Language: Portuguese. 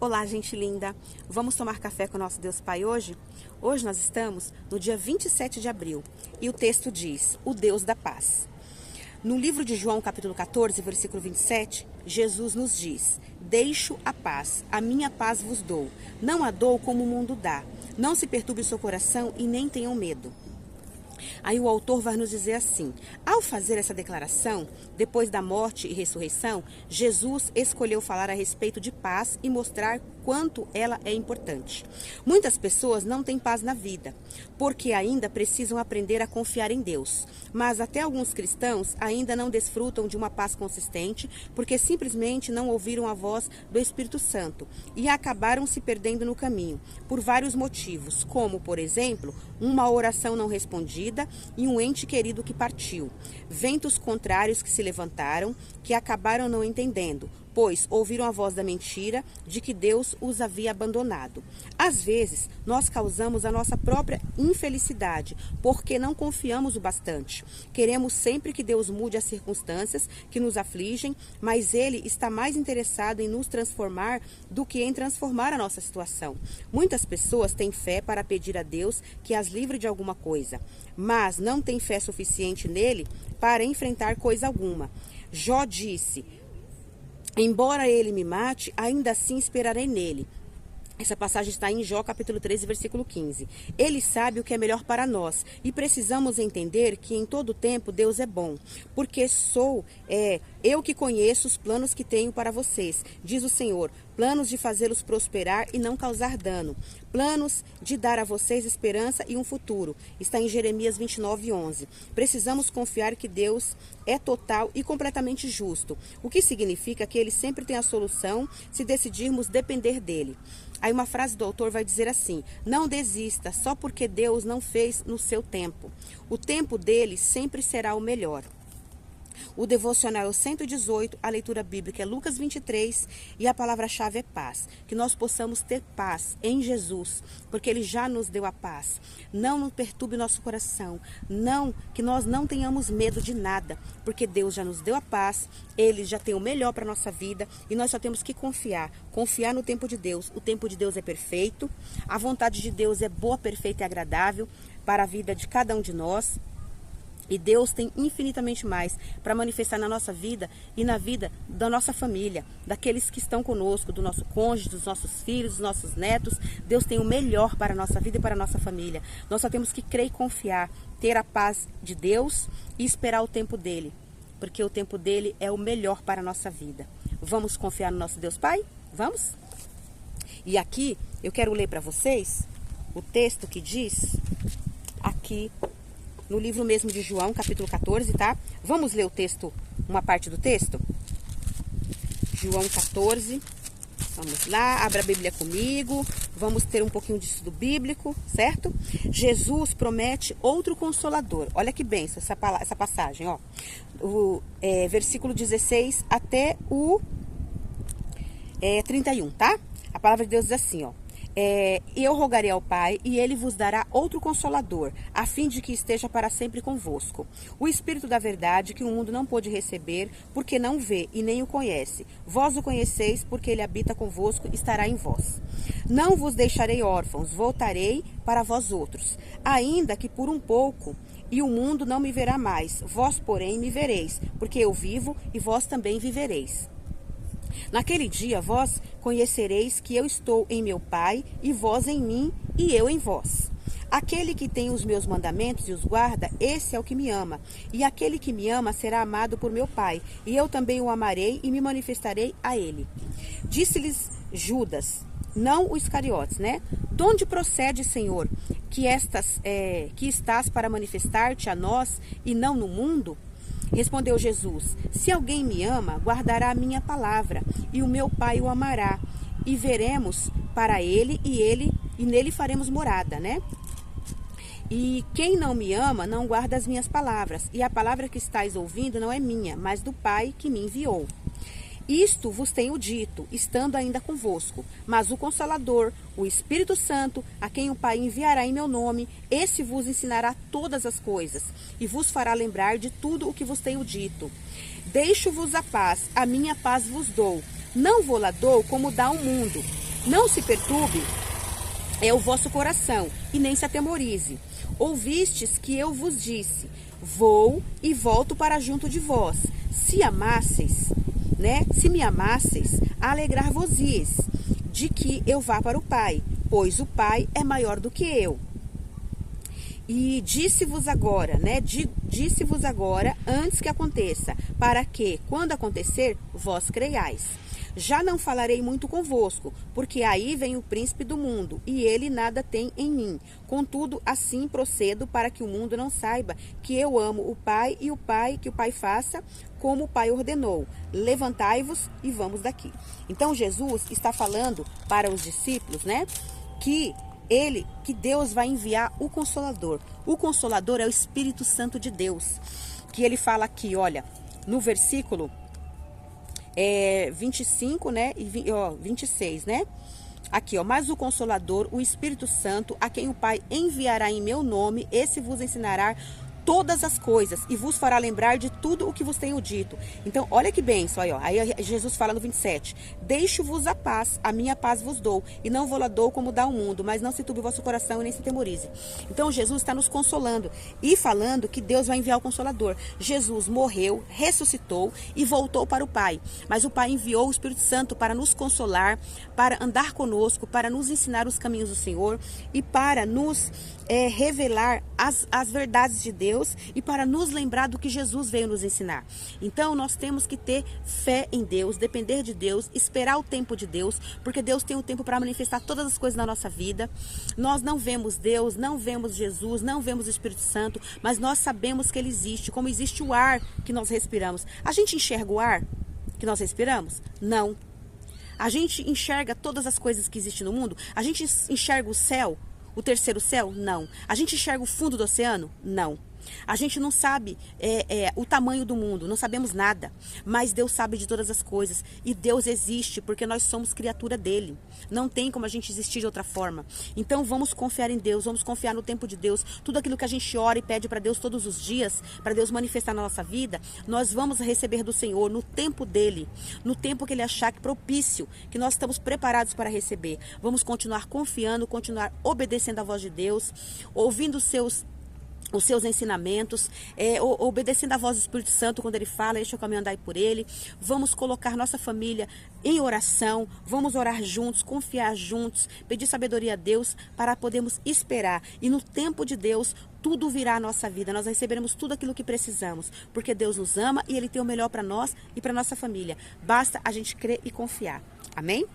Olá, gente linda! Vamos tomar café com o nosso Deus Pai hoje? Hoje nós estamos no dia 27 de abril e o texto diz, o Deus da paz. No livro de João, capítulo 14, versículo 27, Jesus nos diz, deixo a paz, a minha paz vos dou, não a dou como o mundo dá, não se perturbe o seu coração e nem tenham medo. Aí o autor vai nos dizer assim, ao fazer essa declaração, depois da morte e ressurreição, Jesus escolheu falar a respeito de paz e mostrar quanto ela é importante. Muitas pessoas não têm paz na vida, porque ainda precisam aprender a confiar em Deus. Mas até alguns cristãos ainda não desfrutam de uma paz consistente, porque simplesmente não ouviram a voz do Espírito Santo e acabaram se perdendo no caminho, por vários motivos, como, por exemplo, uma oração não respondida e um ente querido que partiu, ventos contrários que se levantaram, que acabaram não entendendo, pois ouviram a voz da mentira de que Deus os havia abandonado. Às vezes, nós causamos a nossa própria infelicidade, porque não confiamos o bastante. Queremos sempre que Deus mude as circunstâncias que nos afligem, mas Ele está mais interessado em nos transformar do que em transformar a nossa situação. Muitas pessoas têm fé para pedir a Deus que as livre de alguma coisa, mas não têm fé suficiente nele para enfrentar coisa alguma. Jó disse, embora ele me mate, ainda assim esperarei nele. Essa passagem está em Jó, capítulo 13, versículo 15. Ele sabe o que é melhor para nós e precisamos entender que em todo tempo Deus é bom, porque sou eu que conheço os planos que tenho para vocês, diz o Senhor, planos de fazê-los prosperar e não causar dano, planos de dar a vocês esperança e um futuro. Está em Jeremias 29, 11. Precisamos confiar que Deus é total e completamente justo, o que significa que Ele sempre tem a solução se decidirmos depender dEle. Aí uma frase do autor vai dizer assim, não desista só porque Deus não fez no seu tempo. O tempo dele sempre será o melhor. O devocional 118, a leitura bíblica é Lucas 23 e a palavra-chave é paz. Que nós possamos ter paz em Jesus, porque Ele já nos deu a paz. Não nos perturbe nosso coração, que nós não tenhamos medo de nada, porque Deus já nos deu a paz, Ele já tem o melhor para a nossa vida e nós só temos que confiar no tempo de Deus. O tempo de Deus é perfeito, a vontade de Deus é boa, perfeita e agradável para a vida de cada um de nós. E Deus tem infinitamente mais para manifestar na nossa vida e na vida da nossa família, daqueles que estão conosco, do nosso cônjuge, dos nossos filhos, dos nossos netos. Deus tem o melhor para a nossa vida e para a nossa família. Nós só temos que crer e confiar, ter a paz de Deus e esperar o tempo dele, porque o tempo dele é o melhor para a nossa vida. Vamos confiar no nosso Deus Pai? Vamos? E aqui eu quero ler para vocês o texto que diz aqui no livro mesmo de João, capítulo 14, tá? Vamos ler o texto, uma parte do texto? João 14, vamos lá, abra a Bíblia comigo, vamos ter um pouquinho de estudo bíblico, certo? Jesus promete outro consolador, olha que benção essa passagem, ó. Versículo 16 até o 31, tá? A palavra de Deus diz assim, ó. Eu rogarei ao Pai e Ele vos dará outro Consolador, a fim de que esteja para sempre convosco. O Espírito da verdade que o mundo não pôde receber, porque não vê e nem o conhece. Vós o conheceis, porque Ele habita convosco e estará em vós. Não vos deixarei órfãos, voltarei para vós outros. Ainda que por um pouco, e o mundo não me verá mais, vós, porém, me vereis, porque eu vivo e vós também vivereis. Naquele dia vós conhecereis que eu estou em meu Pai, e vós em mim, e eu em vós. Aquele que tem os meus mandamentos e os guarda, esse é o que me ama. E aquele que me ama será amado por meu Pai, e eu também o amarei e me manifestarei a ele. Disse-lhes Judas, não o Iscariotes, né? De onde procede, Senhor, que estás para manifestar-te a nós e não no mundo? Respondeu Jesus, se alguém me ama, guardará a minha palavra, e o meu Pai o amará, e veremos para ele e nele faremos morada, né? E quem não me ama, não guarda as minhas palavras, e a palavra que estáis ouvindo não é minha, mas do Pai que me enviou. Isto vos tenho dito, estando ainda convosco. Mas o Consolador, o Espírito Santo, a quem o Pai enviará em meu nome, esse vos ensinará todas as coisas, e vos fará lembrar de tudo o que vos tenho dito. Deixo-vos a paz, a minha paz vos dou. Não vou lá dou como dá o mundo. Não se perturbe o vosso coração, e nem se atemorize. Ouvistes que eu vos disse, vou e volto para junto de vós. Se amasseis, se me amasseis, alegrar-vos-eis de que eu vá para o Pai, pois o Pai é maior do que eu. E disse-vos agora, disse-vos agora antes que aconteça, para que, quando acontecer, vós creiais. Já não falarei muito convosco, porque aí vem o príncipe do mundo, e ele nada tem em mim. Contudo, assim procedo para que o mundo não saiba que eu amo o Pai, e o Pai que o Pai faça como o Pai ordenou. Levantai-vos e vamos daqui. Então, Jesus está falando para os discípulos, que Deus vai enviar o Consolador. O Consolador é o Espírito Santo de Deus, que ele fala aqui, olha, no versículo 25, e 26, Aqui, mas o Consolador, o Espírito Santo, a quem o Pai enviará em meu nome, esse vos ensinará todas as coisas e vos fará lembrar de tudo o que vos tenho dito. Então, olha que bênção aí, Aí Jesus fala no 27, deixo-vos a paz, a minha paz vos dou, e não vou lá dou como dá o mundo, mas não se turbe o vosso coração e nem se temorize. Então, Jesus está nos consolando e falando que Deus vai enviar o Consolador. Jesus morreu, ressuscitou e voltou para o Pai, mas o Pai enviou o Espírito Santo para nos consolar, para andar conosco, para nos ensinar os caminhos do Senhor e para nos revelar as verdades de Deus e para nos lembrar do que Jesus veio nos ensinar. Então, nós temos que ter fé em Deus, depender de Deus, esperar o tempo de Deus, porque Deus tem o tempo para manifestar todas as coisas na nossa vida. Nós não vemos Deus, não vemos Jesus, não vemos o Espírito Santo, mas nós sabemos que Ele existe, como existe o ar que nós respiramos. A gente enxerga o ar que nós respiramos? Não. A gente enxerga todas as coisas que existem no mundo? A gente enxerga o céu? O terceiro céu? Não. A gente enxerga o fundo do oceano? Não. A gente não sabe o tamanho do mundo, não sabemos nada, mas Deus sabe de todas as coisas e Deus existe porque nós somos criatura dele, não tem como a gente existir de outra forma. Então vamos confiar em Deus, vamos confiar no tempo de Deus, tudo aquilo que a gente ora e pede para Deus todos os dias, para Deus manifestar na nossa vida, nós vamos receber do Senhor no tempo dele, no tempo que ele achar que propício, que nós estamos preparados para receber. Vamos continuar confiando, continuar obedecendo à voz de Deus, ouvindo os seus ensinamentos, obedecendo a voz do Espírito Santo quando ele fala, deixa o caminho andar por ele. Vamos colocar nossa família em oração, vamos orar juntos, confiar juntos, pedir sabedoria a Deus para podermos esperar. E no tempo de Deus, tudo virá à nossa vida, nós receberemos tudo aquilo que precisamos, porque Deus nos ama e Ele tem o melhor para nós e para nossa família. Basta a gente crer e confiar. Amém?